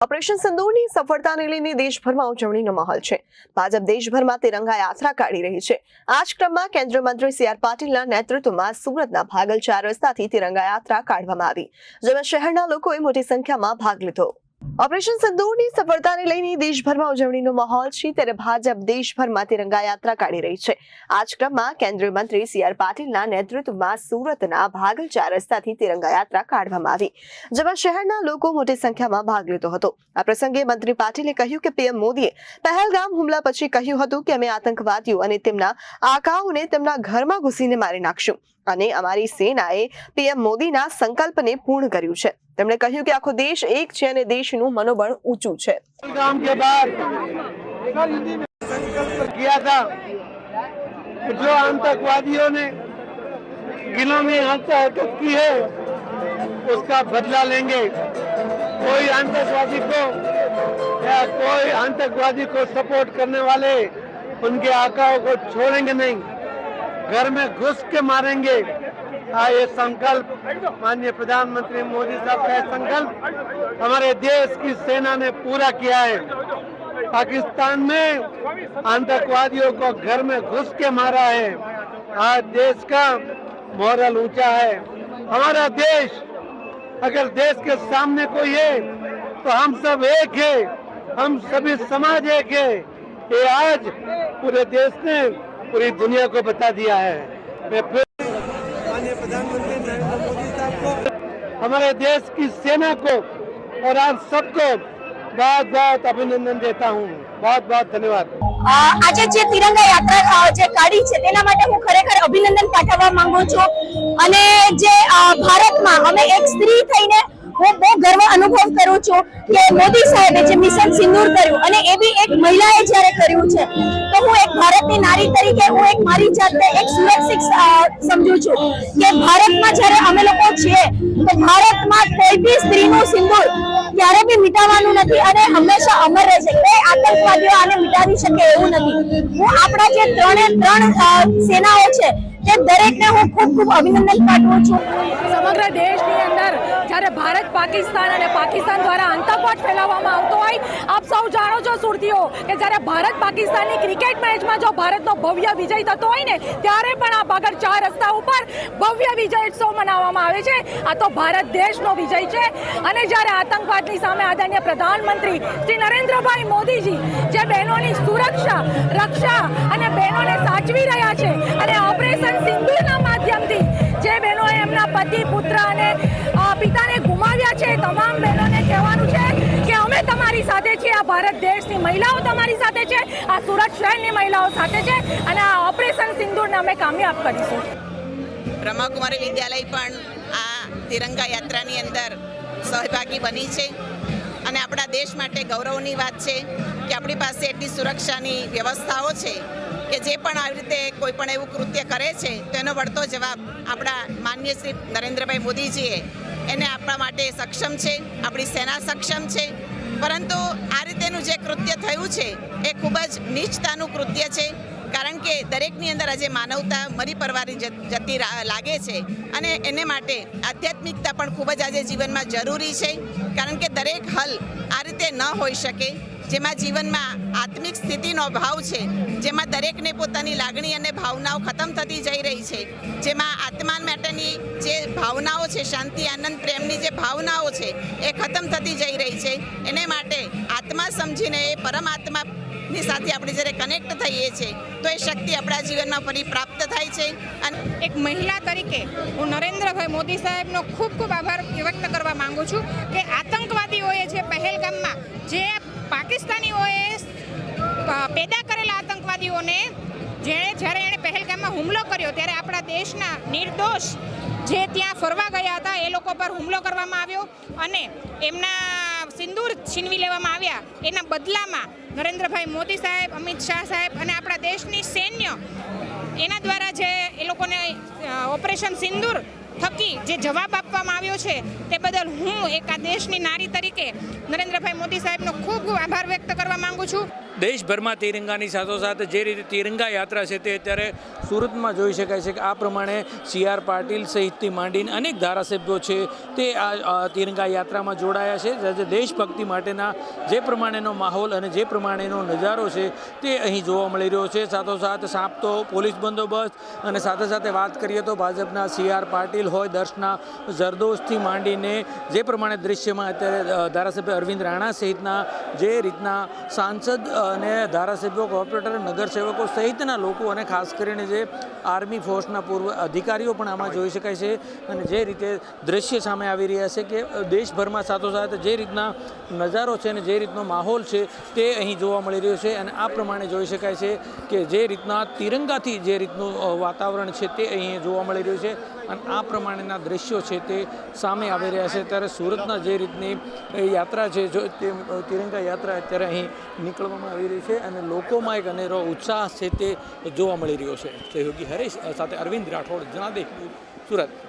Operation સિંદૂરની સફળતાને લઈને દેશભરમાં ઉજવણીનો માહોલ છે। ભાજપ દેશભરમાં તિરંગા યાત્રા કાઢી રહી છે। આ જ ક્રમમાં કેન્દ્રીય મંત્રી સી.આર. પાટીલના નેતૃત્વમાં સુરતના ભાગલ 4 રસ્તાથી તિરંગા યાત્રા કાઢવામાં આવી, જેમાં શહેરના લોકોએ મોટી સંખ્યામાં ભાગ લીધો। ઓપરેશન સિંદૂરની સફળતાને લઈને દેશભરમાં ઉજવણીનો માહોલ છે, ત્યારે ભાજપ દેશભરમાં તિરંગા યાત્રા કાઢી રહી છે। આ જ ક્રમમાં કેન્દ્રીય મંત્રી સી.આર. પાટીલના નેતૃત્વમાં સુરતના ભાગલ 4 રસ્તાથી તિરંગા યાત્રા કાઢવામાં આવી, જેમાં શહેરના લોકો મોટી સંખ્યામાં ભાગ લીધો હતો। આ પ્રસંગે મંત્રી પાટીલે કહ્યું કે પીએમ મોદીએ પહેલગામ હુમલા પછી કહ્યું હતું કે અમે આતંકવાદીઓ અને તેમના આકાઓને તેમના ઘરમાં ઘૂસીને મારી નાખશું, અને અમારી સેનાએ પીએમ મોદીના સંકલ્પને પૂર્ણ કર્યું છે। તેમણે કહ્યું કે આખો દેશ એક છે અને દેશનું મનોબળ ઊંચું છે। काम के बाद संकल्प किया था कि जो आतंकवादियों ने जिलों में हरकत की है उसका बदला लेंगे। कोई आतंकवादी को या कोई आतंकवादी को सपोर्ट करने वाले उनके आकाओं को छोड़ेंगे नहीं, घर में घुस के मारेंगे। ये संकल्प माननीय प्रधानमंत्री मोदी साहब का संकल्प हमारे देश की सेना ने पूरा किया है। पाकिस्तान में आतंकवादियों को घर में घुस के मारा है। आज देश का मोरल ऊंचा है। हमारा देश अगर देश के सामने कोई है तो हम सब एक है, हम सभी समाज एक है। ये आज पूरे देश ने पूरी दुनिया को बता दिया है। मैं फिर माननीय प्रधानमंत्री नरेंद्र मोदी साहब को, हमारे देश की सेना को और आप सबको बहुत बहुत अभिनंदन देता हूँ। बहुत बहुत धन्यवाद। આજે જે તિરંગા યાત્રા જે કાઢી છે તેના માટે હું ખરેખર અભિનંદન પાઠવવા માંગુ છું, અને જે ભારતમાં અમે એક સ્ત્રી થઈને હું બહુ ગર્વ અનુભવ કરું છું કે મોદી સાહેબે જે મિશન સિંદૂર કર્યું અને એ બી એક મહિલાએ જ્યારે કર્યું છે, તો હું એક ભારતની નારી તરીકે હું એક મારી જાતને એક સુરક્ષિત સમજુ છું કે ભારતમાં જ્યારે અમે લોકો છીએ તો ભારતમાં કોઈ બી સ્ત્રીનું સિંદૂર ક્યારે બી મિટાવવાનું નથી અને હંમેશા અમર રહેશે। કોઈ આતંકવાદીઓ આને મિટાવી શકે એવું નથી। હું આપણા જે ત્રણ સેનાઓ છે તે દરેકને હું ખૂબ ખૂબ અભિનંદન પાઠવું છું। સમગ્ર દેશની અંદર જ્યારે ભારત પાકિસ્તાન અને પાકિસ્તાન દ્વારા આતંકવાદ ફેલાવવામાં આવતો હોય, આપ સૌ જાણો છો સુરતીઓ કે જ્યારે ભારત પાકિસ્તાનની ક્રિકેટ મેચમાં જો ભારતનો ભવ્ય વિજય થતો હોય ને, ત્યારે પણ આ ભાગળ 4 રસ્તા ઉપર ભવ્ય વિજય ઉત્સવ મનાવવામાં આવે છે। આ તો ભારત દેશનો વિજય છે। અને જ્યારે આતંકવાદની સામે આદરણીય પ્રધાનમંત્રી શ્રી નરેન્દ્રભાઈ મોદીજી જે બહેનોની સુરક્ષા, રક્ષા અને બહેનોને સાચવી રહ્યા છે, અને ઓપરેશન સિંદૂરના માધ્યમથી જે બહેનોએ એમના પતિ, પુત્ર અને પિતાને ગુમાવ્યા છે, તમામ બહેનોને કહેવાનું છે કે અમે તમારી સાથે છીએ। આ ભારત દેશની મહિલાઓ તમારી સાથે છે, આ સુરત શહેરની મહિલાઓ સાથે છે, અને આ ઓપરેશન સિંદૂરને અમે કામયાબ કરીશું। બ્રહ્માકુમારી વિદ્યાલય પણ આ તિરંગા યાત્રાની અંદર સહભાગી બની છે, અને આપણા દેશ માટે ગૌરવની વાત છે કે આપણી પાસે એટલી સુરક્ષાની વ્યવસ્થાઓ છે કે જે પણ આવી રીતે કોઈ પણ એવું કૃત્ય કરે છે તો એનો વળતો જવાબ આપણા માનનીય શ્રી નરેન્દ્રભાઈ મોદીજીએ એને આપવા માટે સક્ષમ છે, આપણી સેના સક્ષમ છે। પરંતુ આ રીતેનું જે કૃત્ય થયું છે એ ખૂબ જ નીચતાનું કૃત્ય છે, કારણ કે દરેકની અંદર આજે માનવતા મરી પરવારી જતી લાગે છે, અને એને માટે આધ્યાત્મિકતા પણ ખૂબ જ આજે જીવનમાં જરૂરી છે, કારણ કે દરેક હલ આ રીતે ન હોઈ શકે, જેમાં જીવનમાં આત્મિક સ્થિતિનો અભાવ છે, જેમાં દરેકને પોતાની લાગણી અને ભાવનાઓ ખતમ થતી જઈ રહી છે, જેમાં આત્મા માટેની જે ભાવનાઓ છે, શાંતિ, આનંદ, પ્રેમની જે ભાવનાઓ છે એ ખતમ થતી જઈ રહી છે। એને માટે આત્મા સમજીને એ પરમાત્માની સાથે આપણે જ્યારે કનેક્ટ થઈએ છીએ તો એ શક્તિ આપણા જીવનમાં ફરી પ્રાપ્ત થાય છે। અને એક મહિલા તરીકે હું નરેન્દ્રભાઈ મોદી સાહેબનો ખૂબ ખૂબ આભાર વ્યક્ત કરવા માંગુ છું કે આતંકવાદીઓએ જે પહેલગામમાં જે પાકિસ્તાનીઓએ પેદા કરેલા આતંકવાદીઓને જ્યારે એણે પહેલગામમાં હુમલો કર્યો ત્યારે આપણા દેશના નિર્દોષ જે ત્યાં ફરવા ગયા હતા એ લોકો પર હુમલો કરવામાં આવ્યો અને એમના સિંદૂર છીનવી લેવામાં આવ્યા। એના બદલામાં નરેન્દ્રભાઈ મોદી સાહેબ, અમિત શાહ સાહેબ અને આપણા દેશની સૈન્ય એના દ્વારા જે એ લોકોને ઓપરેશન સિંદૂર થકી જે જવાબ આપવામાં આવ્યો છે તે બદલ હું એક આ દેશની નારી તરીકે નરેન્દ્રભાઈ મોદી સાહેબનો ખૂબ ખૂબ આભાર વ્યક્ત કરવા માંગુ છું। દેશભરમાં તિરંગાની સાથોસાથ જે રીતે તિરંગા યાત્રા છે તે અત્યારે સુરતમાં જોઈ શકાય છે કે આ પ્રમાણે CR પાટીલ સહિતથી માંડીને અનેક ધારાસભ્યો છે તે આ તિરંગા યાત્રામાં જોડાયા છે. જે દેશભક્તિ માટેના જે પ્રમાણેનો માહોલ અને જે પ્રમાણેનો નજારો છે તે અહીં જોવા મળી રહ્યો છે. સાથોસાથ સાપતો પોલીસ બંદોબસ્ત અને સાથે સાથે વાત કરીએ તો ભાજપના CR પાટીલ હોય, દર્શના જરદોશથી માંડીને જે પ્રમાણે દૃશ્યમાં અત્યારે ધારાસભ્ય અરવિંદ રાણા સહિતના જે રીતના સાંસદ અને ધારાસભ્યો, કોર્પોરેટર, નગરસેવકો સહિતના લોકો અને ખાસ કરીને જે આર્મી ફોર્સના પૂર્વ અધિકારીઓ પણ આમાં જોઈ શકાય છે. અને જે રીતે દૃશ્ય સામે આવી રહ્યા છે કે દેશભરમાં સાથોસાથ જે રીતના નજારો છે અને જે રીતનો માહોલ છે તે અહીં જોવા મળી રહ્યો છે. અને આ પ્રમાણે જોઈ શકાય છે કે જે રીતના તિરંગાથી જે રીતનું વાતાવરણ છે તે અહીં જોવા મળી રહ્યું છે અને આ પ્રમાણેના દૃશ્યો છે તે સામે આવી રહ્યા છે. ત્યારે સુરતના જે રીતની યાત્રા છે જો તે તિરંગા યાત્રા અત્યારે અહીં નીકળવામાં આવી રહી છે અને લોકોમાં એક અનેરો ઉત્સાહ છે તે જોવા મળી રહ્યો છે. સહયોગી હરેશ સાથે અરવિંદ રાઠોડ, જનાદેશ, સુરત.